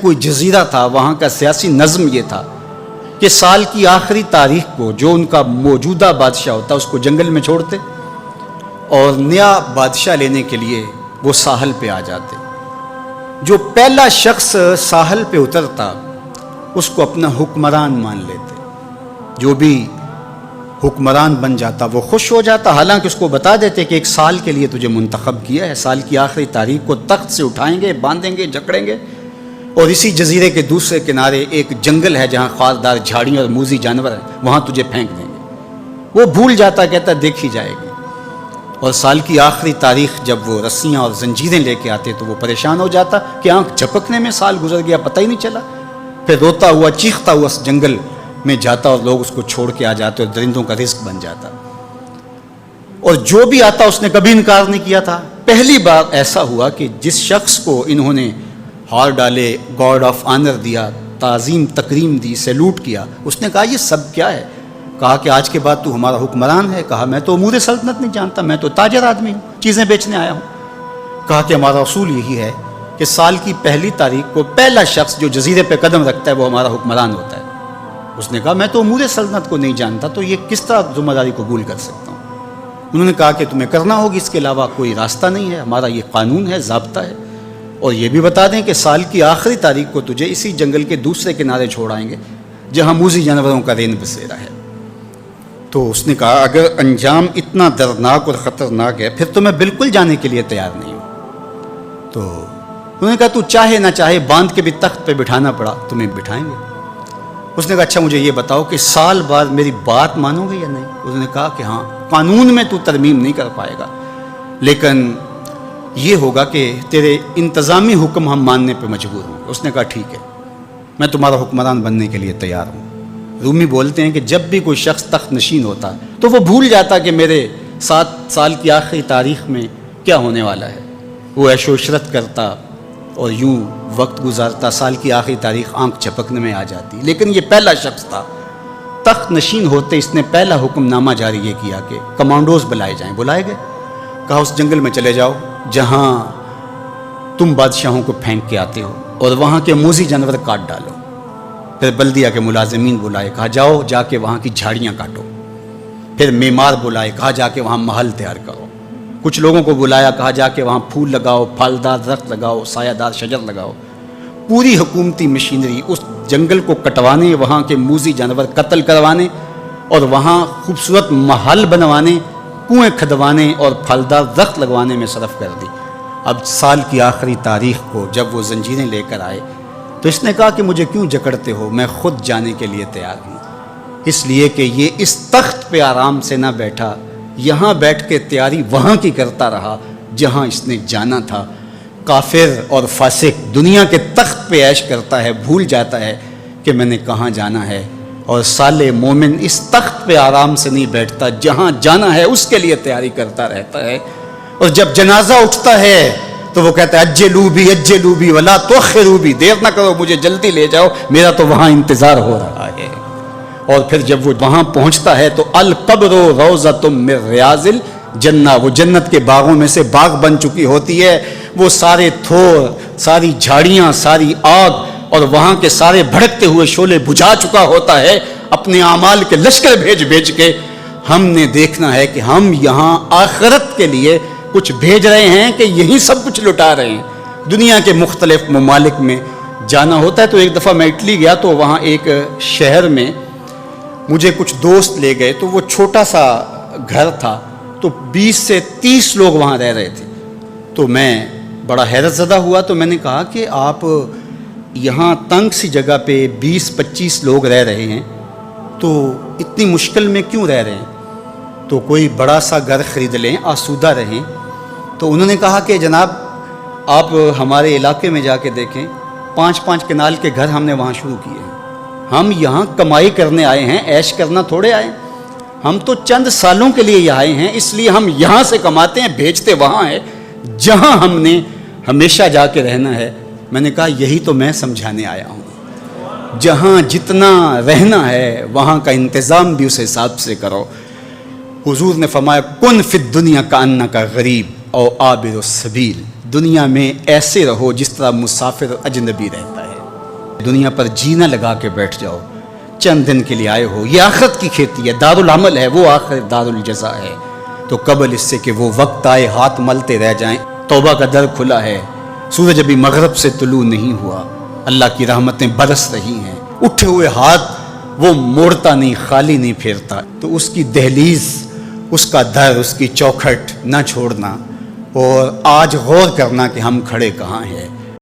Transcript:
کوئی جزیرہ تھا، وہاں کا سیاسی نظم یہ تھا کہ سال کی آخری تاریخ کو جو ان کا موجودہ بادشاہ ہوتا اس کو جنگل میں چھوڑتے اور نیا بادشاہ لینے کے لیے وہ ساحل پہ آ جاتے۔ جو پہلا شخص ساحل پہ اترتا اس کو اپنا حکمران مان لیتے، جو بھی حکمران بن جاتا وہ خوش ہو جاتا، حالانکہ اس کو بتا دیتے کہ ایک سال کے لیے تجھے منتخب کیا ہے، سال کی آخری تاریخ کو تخت سے اٹھائیں گے، باندھیں گے، جکڑیں گے، اور اسی جزیرے کے دوسرے کنارے ایک جنگل ہے جہاں خاردار جھاڑیاں اور موذی جانور ہیں، وہاں تجھے پھینک دیں گے۔ وہ بھول جاتا، کہتا دیکھی جائے گی، اور سال کی آخری تاریخ جب وہ رسیاں اور زنجیریں لے کے آتے تو وہ پریشان ہو جاتا کہ آنکھ جھپکنے میں سال گزر گیا، پتہ ہی نہیں چلا۔ پھر روتا ہوا چیختا ہوا اس جنگل میں جاتا اور لوگ اس کو چھوڑ کے آ جاتے اور درندوں کا رزق بن جاتا، اور جو بھی آتا اس نے کبھی انکار نہیں کیا تھا۔ پہلی بار ایسا ہوا کہ جس شخص کو انہوں نے ہار ڈالے، گارڈ آف آنر دیا، تعظیم تکریم دی، سیلوٹ کیا، اس نے کہا یہ سب کیا ہے؟ کہا کہ آج کے بعد تو ہمارا حکمران ہے۔ کہا میں تو امور سلطنت نہیں جانتا، میں تو تاجر آدمی ہوں، چیزیں بیچنے آیا ہوں۔ کہا کہ ہمارا اصول یہی ہے کہ سال کی پہلی تاریخ کو پہلا شخص جو جزیرے پہ قدم رکھتا ہے وہ ہمارا حکمران ہوتا ہے۔ اس نے کہا میں تو امور سلطنت کو نہیں جانتا، تو یہ کس طرح ذمہ داری قبول کر سکتا ہوں؟ انہوں نے کہا کہ تمہیں کرنا ہوگی، اس کے علاوہ کوئی راستہ نہیں ہے، ہمارا یہ قانون ہے، ضابطہ ہے، اور یہ بھی بتا دیں کہ سال کی آخری تاریخ کو تجھے اسی جنگل کے دوسرے کنارے چھوڑائیں گے جہاں موذی جانوروں کا رین بسیرا ہے۔ تو اس نے کہا اگر انجام اتنا دردناک اور خطرناک ہے پھر تو میں بالکل جانے کے لیے تیار نہیں ہوں۔ تو انہوں نے کہا تو چاہے نہ چاہے باندھ کے بھی تخت پہ بٹھانا پڑا تمہیں بٹھائیں گے۔ اس نے کہا اچھا مجھے یہ بتاؤ کہ سال بعد میری بات مانو گے یا نہیں؟ انہوں نے کہا کہ ہاں، قانون میں تو ترمیم نہیں کر پائے گا، لیکن یہ ہوگا کہ تیرے انتظامی حکم ہم ماننے پہ مجبور ہوں۔ اس نے کہا ٹھیک ہے، میں تمہارا حکمران بننے کے لیے تیار ہوں۔ رومی بولتے ہیں کہ جب بھی کوئی شخص تخت نشین ہوتا تو وہ بھول جاتا کہ میرے 7 سال کی آخری تاریخ میں کیا ہونے والا ہے۔ وہ عیش و عشرت کرتا اور یوں وقت گزارتا، سال کی آخری تاریخ آنکھ جھپکنے میں آ جاتی، لیکن یہ پہلا شخص تھا تخت نشین ہوتے اس نے پہلا حکم نامہ جاری یہ کیا کہ کمانڈوز بلائے جائیں۔ بلائے گئے، کہا اس جنگل میں چلے جاؤ جہاں تم بادشاہوں کو پھینک کے آتے ہو اور وہاں کے موذی جانور کاٹ ڈالو۔ پھر بلدیہ کے ملازمین بلائے، کہا جاؤ جا کے وہاں کی جھاڑیاں کاٹو۔ پھر معمار بلائے، کہا جا کے وہاں محل تیار کرو۔ کچھ لوگوں کو بلایا، کہا جا کے وہاں پھول لگاؤ، پھلدار درخت لگاؤ، سایہ دار شجر لگاؤ۔ پوری حکومتی مشینری اس جنگل کو کٹوانے، وہاں کے موذی جانور قتل کروانے اور وہاں خوبصورت محل بنوانے، کنویں کھدوانے اور پھلدار درخت لگوانے میں صرف کر دی۔ اب سال کی آخری تاریخ کو جب وہ زنجیریں لے کر آئے تو اس نے کہا کہ مجھے کیوں جکڑتے ہو، میں خود جانے کے لیے تیار ہوں، اس لیے کہ یہ اس تخت پہ آرام سے نہ بیٹھا، یہاں بیٹھ کے تیاری وہاں کی کرتا رہا جہاں اس نے جانا تھا۔ کافر اور فاسق دنیا کے تخت پہ عیش کرتا ہے، بھول جاتا ہے کہ میں نے کہاں جانا ہے، اور صالح مومن اس تخت پہ آرام سے نہیں بیٹھتا، جہاں جانا ہے اس کے لیے تیاری کرتا رہتا ہے، اور جب جنازہ اٹھتا ہے تو وہ کہتا ہے اجلوا بی ولا تؤخروا بی، دیر نہ کرو مجھے جلدی لے جاؤ، میرا تو وہاں انتظار ہو رہا ہے۔ اور پھر جب وہ وہاں پہنچتا ہے تو القبر روضۃ من ریاض الجنہ، وہ جنت کے باغوں میں سے باغ بن چکی ہوتی ہے، وہ سارے تھور، ساری جھاڑیاں، ساری آگ اور وہاں کے سارے بھڑکتے ہوئے شعلے بجھا چکا ہوتا ہے اپنے اعمال کے لشکر بھیج کے۔ ہم نے دیکھنا ہے کہ ہم یہاں آخرت کے لیے کچھ بھیج رہے ہیں کہ یہی سب کچھ لٹا رہے ہیں۔ دنیا کے مختلف ممالک میں جانا ہوتا ہے، تو ایک دفعہ میں اٹلی گیا تو وہاں ایک شہر میں مجھے کچھ دوست لے گئے، تو وہ چھوٹا سا گھر تھا، تو 20 سے 30 لوگ وہاں رہ رہے تھے۔ تو میں بڑا حیرت زدہ ہوا، تو میں نے کہا کہ آپ یہاں تنگ سی جگہ پہ 20-25 لوگ رہ رہے ہیں تو اتنی مشکل میں کیوں رہ رہے ہیں؟ تو کوئی بڑا سا گھر خرید لیں، آسودہ رہیں۔ تو انہوں نے کہا کہ جناب آپ ہمارے علاقے میں جا کے دیکھیں، 5-5 کنال کے گھر ہم نے وہاں شروع کیے ہیں۔ ہم یہاں کمائی کرنے آئے ہیں، عیش کرنا تھوڑے آئے ہیں، ہم تو چند سالوں کے لیے یہاں آئے ہیں، اس لیے ہم یہاں سے کماتے ہیں، بھیجتے وہاں ہے جہاں ہم نے ہمیشہ جا کے رہنا ہے۔ میں نے کہا یہی تو میں سمجھانے آیا ہوں، جہاں جتنا رہنا ہے وہاں کا انتظام بھی اس حساب سے کرو۔ حضور نے فرمایا کن فی الدنیا کانک غریب او عابر السبیل، دنیا میں ایسے رہو جس طرح مسافر اجنبی رہتا ہے۔ دنیا پر جینا لگا کے بیٹھ جاؤ، چند دن کے لیے آئے ہو، یہ آخرت کی کھیتی ہے، دار العمل ہے، وہ آخر دار الجزا ہے، تو قبل اس سے کہ وہ وقت آئے ہاتھ ملتے رہ جائیں، توبہ کا در کھلا ہے، سورج ابھی مغرب سے طلوع نہیں ہوا، اللہ کی رحمتیں برس رہی ہیں، اٹھے ہوئے ہاتھ وہ موڑتا نہیں، خالی نہیں پھیرتا، تو اس کی دہلیز، اس کا در، اس کی چوکھٹ نہ چھوڑنا، اور آج غور کرنا کہ ہم کھڑے کہاں ہیں۔